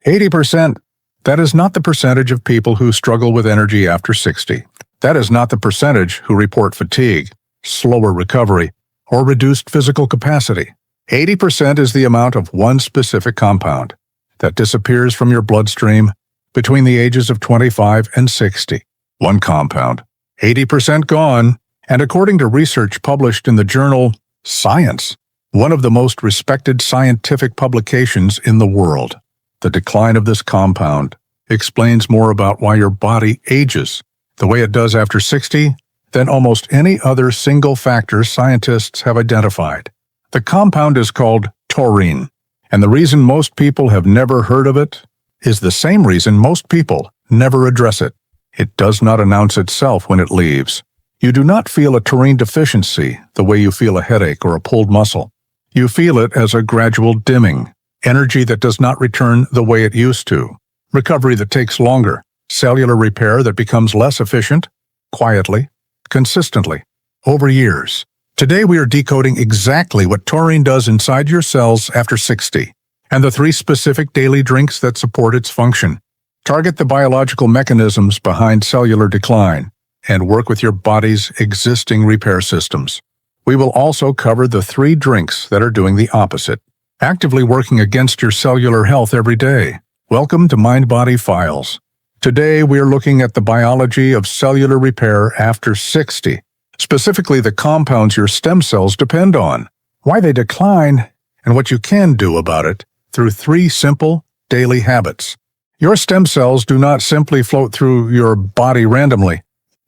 80%. That is not the percentage of people who struggle with energy after 60. That is not the percentage who report fatigue, slower recovery, or reduced physical capacity. 80% is the amount of one specific compound that disappears from your bloodstream between the ages of 25 and 60. One compound, 80% gone, and according to research published in the journal Science, one of the most respected scientific publications in the world. The decline of this compound explains more about why your body ages the way it does after 60 than almost any other single factor scientists have identified. The compound is called taurine, and the reason most people have never heard of it is the same reason most people never address it. It does not announce itself when it leaves. You do not feel a taurine deficiency the way you feel a headache or a pulled muscle. You feel it as a gradual dimming, energy that does not return the way it used to, recovery that takes longer, cellular repair that becomes less efficient, quietly, consistently, over years. Today we are decoding exactly what taurine does inside your cells after 60, and the 3 specific daily drinks that support its function. Target the biological mechanisms behind cellular decline, and work with your body's existing repair systems. We will also cover the 3 drinks that are doing the opposite, actively working against your cellular health every day. Welcome to Mind Body Files. Today we are looking at the biology of cellular repair after 60, specifically the compounds your stem cells depend on, why they decline, and what you can do about it through 3 simple daily habits. Your stem cells do not simply float through your body randomly.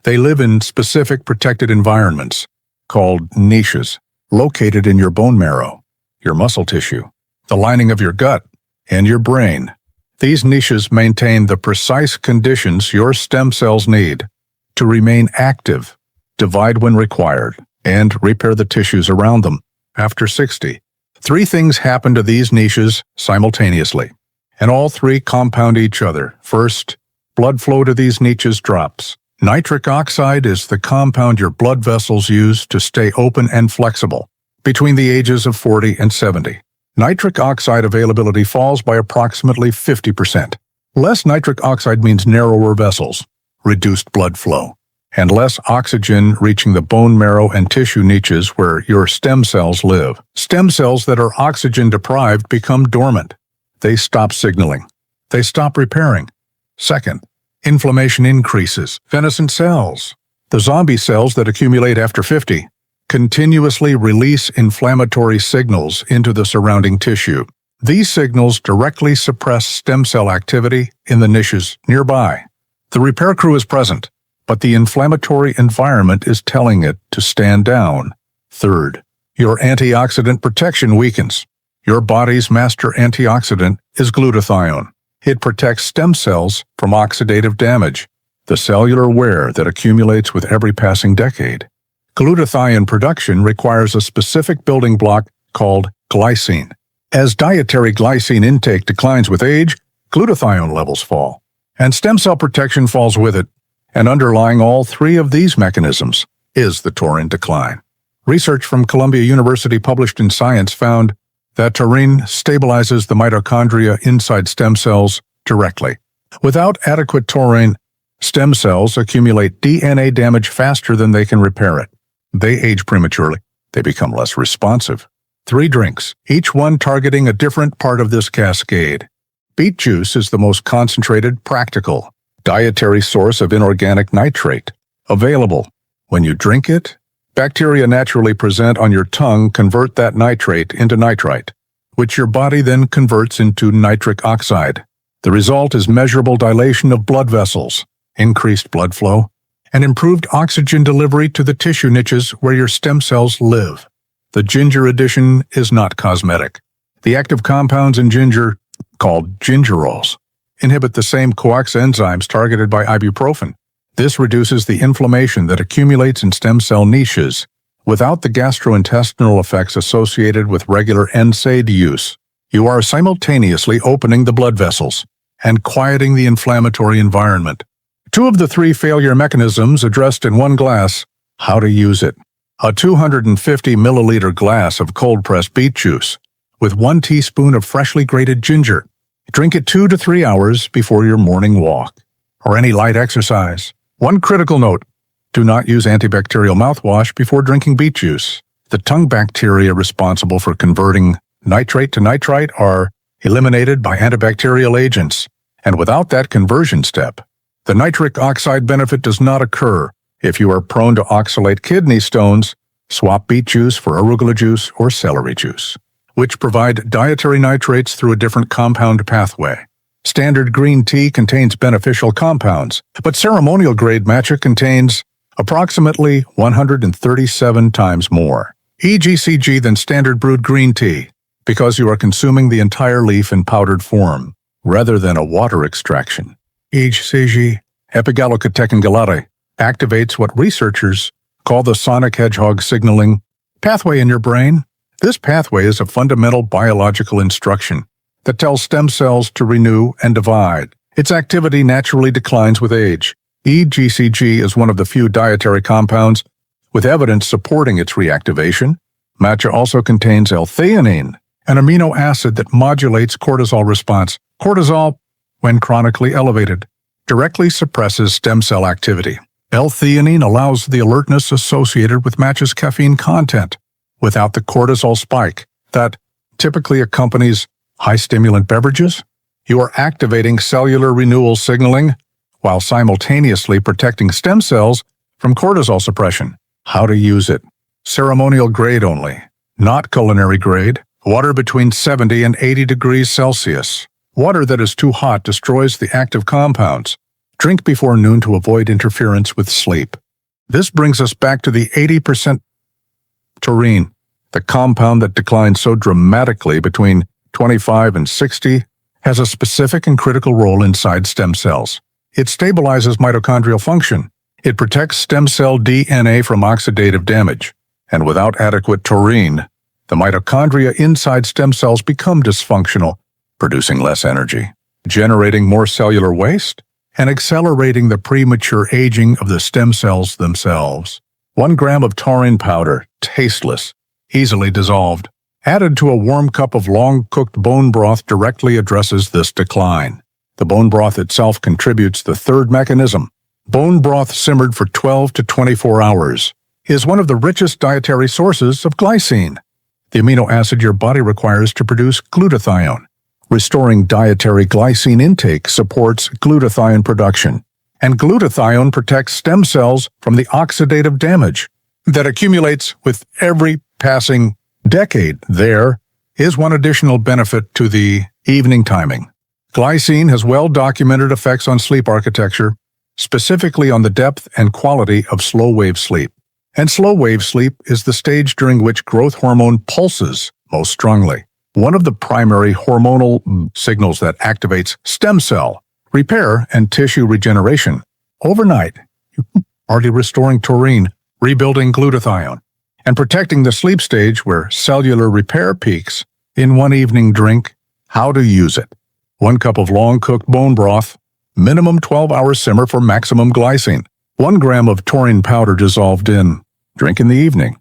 They live in specific protected environments, called niches, located in your bone marrow, your muscle tissue, the lining of your gut, and your brain. These niches maintain the precise conditions your stem cells need to remain active, divide when required, and repair the tissues around them. After 60, 3 things happen to these niches simultaneously, and all 3 compound each other. First, blood flow to these niches drops. Nitric oxide is the compound your blood vessels use to stay open and flexible between the ages of 40 and 70. Nitric oxide availability falls by approximately 50%. Less nitric oxide means narrower vessels, reduced blood flow, and less oxygen reaching the bone marrow and tissue niches where your stem cells live. Stem cells that are oxygen deprived become dormant. They stop signaling. They stop repairing. Second, inflammation increases. Senescent cells, the zombie cells that accumulate after 50, continuously release inflammatory signals into the surrounding tissue. These signals directly suppress stem cell activity in the niches nearby. The repair crew is present, but the inflammatory environment is telling it to stand down. Third, your antioxidant protection weakens. Your body's master antioxidant is glutathione. It protects stem cells from oxidative damage, the cellular wear that accumulates with every passing decade. Glutathione production requires a specific building block called glycine. As dietary glycine intake declines with age, glutathione levels fall, and stem cell protection falls with it. And underlying all 3 of these mechanisms is the taurine decline. Research from Columbia University published in Science found that taurine stabilizes the mitochondria inside stem cells directly. Without adequate taurine, stem cells accumulate DNA damage faster than they can repair it. They age prematurely. They become less responsive. 3 drinks, each one targeting a different part of this cascade. Beet juice is the most concentrated, practical, dietary source of inorganic nitrate. Available. When you drink it, bacteria naturally present on your tongue convert that nitrate into nitrite, which your body then converts into nitric oxide. The result is measurable dilation of blood vessels, increased blood flow, and improved oxygen delivery to the tissue niches where your stem cells live. The ginger addition is not cosmetic. The active compounds in ginger, called gingerols, inhibit the same coax enzymes targeted by ibuprofen. This reduces the inflammation that accumulates in stem cell niches without the gastrointestinal effects associated with regular NSAID use. You are simultaneously opening the blood vessels and quieting the inflammatory environment. 2 of the 3 failure mechanisms addressed in one glass. How to use it. A 250 milliliter glass of cold-pressed beet juice with 1 teaspoon of freshly grated ginger. Drink it 2 to 3 hours before your morning walk or any light exercise. One critical note: do not use antibacterial mouthwash before drinking beet juice. The tongue bacteria responsible for converting nitrate to nitrite are eliminated by antibacterial agents, and without that conversion step, the nitric oxide benefit does not occur. If you are prone to oxalate kidney stones, swap beet juice for arugula juice or celery juice, which provide dietary nitrates through a different compound pathway. Standard green tea contains beneficial compounds, but ceremonial grade matcha contains approximately 137 times more EGCG than standard brewed green tea, because you are consuming the entire leaf in powdered form, rather than a water extraction. EGCG, epigallocatechin activates what researchers call the sonic hedgehog signaling pathway in your brain. This pathway is a fundamental biological instruction that tells stem cells to renew and divide. Its activity naturally declines with age. EGCG is one of the few dietary compounds with evidence supporting its reactivation. Matcha also contains L-theanine, an amino acid that modulates cortisol response. Cortisol, when chronically elevated, directly suppresses stem cell activity. L-theanine allows the alertness associated with matcha's caffeine content without the cortisol spike that typically accompanies high-stimulant beverages. You are activating cellular renewal signaling while simultaneously protecting stem cells from cortisol suppression. How to use it: ceremonial grade only, not culinary grade. Water between 70 and 80 degrees Celsius. Water that is too hot destroys the active compounds. Drink before noon to avoid interference with sleep. This brings us back to the 80% taurine, the compound that declines so dramatically between 25 and 60, has a specific and critical role inside stem cells. It stabilizes mitochondrial function. It protects stem cell DNA from oxidative damage. And without adequate taurine, the mitochondria inside stem cells become dysfunctional, producing less energy, generating more cellular waste, and accelerating the premature aging of the stem cells themselves. 1 gram of taurine powder, tasteless, easily dissolved, added to a warm cup of long-cooked bone broth directly addresses this decline. The bone broth itself contributes the third mechanism. Bone broth simmered for 12 to 24 hours is one of the richest dietary sources of glycine, the amino acid your body requires to produce glutathione. Restoring dietary glycine intake supports glutathione production, and glutathione protects stem cells from the oxidative damage that accumulates with every passing decade. There is one additional benefit to the evening timing. Glycine has well-documented effects on sleep architecture, specifically on the depth and quality of slow-wave sleep. And slow-wave sleep is the stage during which growth hormone pulses most strongly. One of the primary hormonal signals that activates stem cell repair and tissue regeneration. Overnight, you're already restoring taurine, rebuilding glutathione, and protecting the sleep stage where cellular repair peaks in one evening drink. How to use it: 1 cup of long-cooked bone broth, minimum 12-hour simmer for maximum glycine. 1 gram of taurine powder dissolved in. Drink in the evening.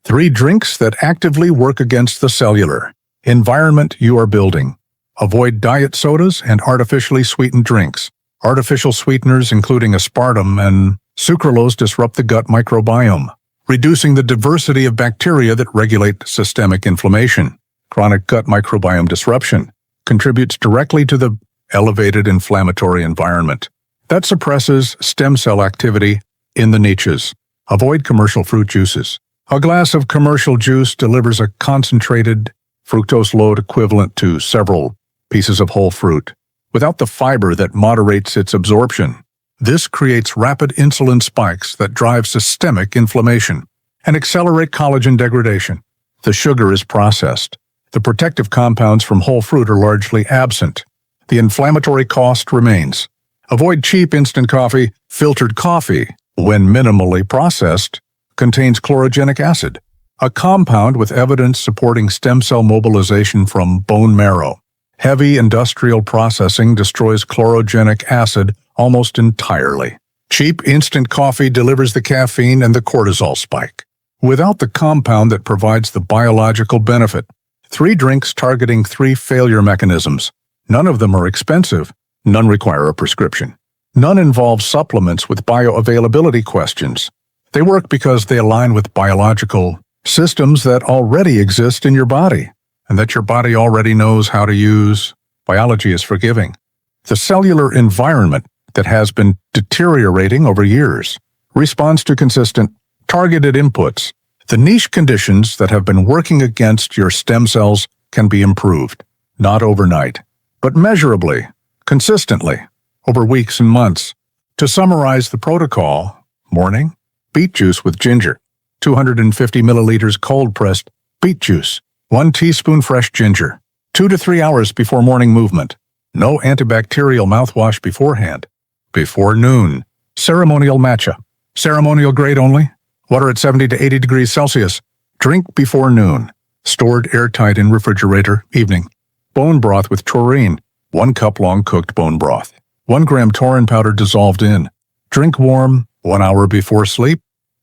3 drinks that actively work against the cellular environment you are building. Avoid diet sodas and artificially sweetened drinks. Artificial sweeteners, including aspartame and sucralose, disrupt the gut microbiome, reducing the diversity of bacteria that regulate systemic inflammation. Chronic gut microbiome disruption contributes directly to the elevated inflammatory environment that suppresses stem cell activity in the niches. Avoid commercial fruit juices. A glass of commercial juice delivers a concentrated fructose load equivalent to several pieces of whole fruit, without the fiber that moderates its absorption. This creates rapid insulin spikes that drive systemic inflammation and accelerate collagen degradation. The sugar is processed. The protective compounds from whole fruit are largely absent. The inflammatory cost remains. Avoid cheap instant coffee. Filtered coffee, when minimally processed, contains chlorogenic acid, a compound with evidence supporting stem cell mobilization from bone marrow. Heavy industrial processing destroys chlorogenic acid almost entirely. Cheap instant coffee delivers the caffeine and the cortisol spike, without the compound that provides the biological benefit. 3 drinks targeting 3 failure mechanisms. None of them are expensive. None require a prescription. None involve supplements with bioavailability questions. They work because they align with biological systems that already exist in your body and that your body already knows how to use. Biology is forgiving. The cellular environment that has been deteriorating over years responds to consistent, targeted inputs. The niche conditions that have been working against your stem cells can be improved, not overnight, but measurably, consistently, over weeks and months. To summarize the protocol: morning, beet juice with ginger, 250 milliliters cold-pressed beet juice, 1 teaspoon fresh ginger, 2 to 3 hours before morning movement. No antibacterial mouthwash beforehand. Before noon, ceremonial matcha. Ceremonial grade only. Water at 70 to 80 degrees Celsius. Drink before noon. Stored airtight in refrigerator, evening. Bone broth with taurine. 1 cup long cooked bone broth. 1 gram taurine powder dissolved in. Drink warm, 1 hour before sleep.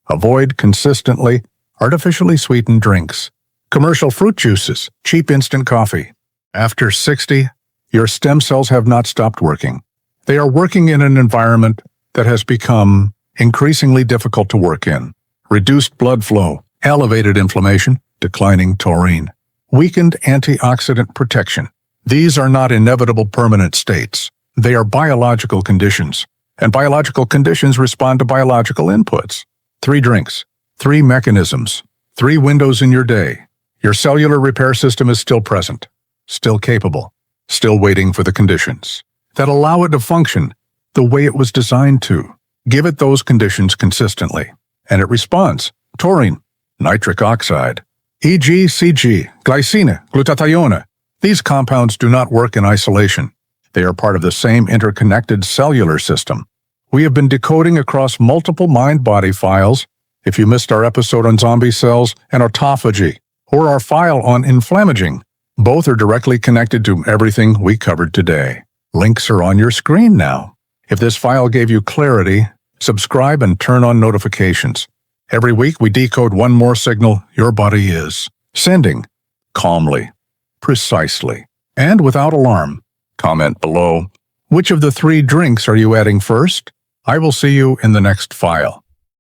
Avoid consistently artificially sweetened drinks. Commercial fruit juices, cheap instant coffee. After 60, your stem cells have not stopped working. They are working in an environment that has become increasingly difficult to work in. Reduced blood flow, elevated inflammation, declining taurine, weakened antioxidant protection. These are not inevitable permanent states. They are biological conditions, and biological conditions respond to biological inputs. 3 drinks, 3 mechanisms, 3 windows in your day. Your cellular repair system is still present, still capable, still waiting for the conditions that allow it to function the way it was designed to. Give it those conditions consistently, and it responds. Taurine, nitric oxide, EGCG, glycine, glutathione. These compounds do not work in isolation. They are part of the same interconnected cellular system. We have been decoding across multiple mind-body files. If you missed our episode on zombie cells and autophagy, or our file on inflammaging, both are directly connected to everything we covered today. Links are on your screen now. If this file gave you clarity, subscribe and turn on notifications. Every week we decode one more signal your body is sending, calmly, precisely, and without alarm. Comment below. Which of the 3 drinks are you adding first? I will see you in the next file.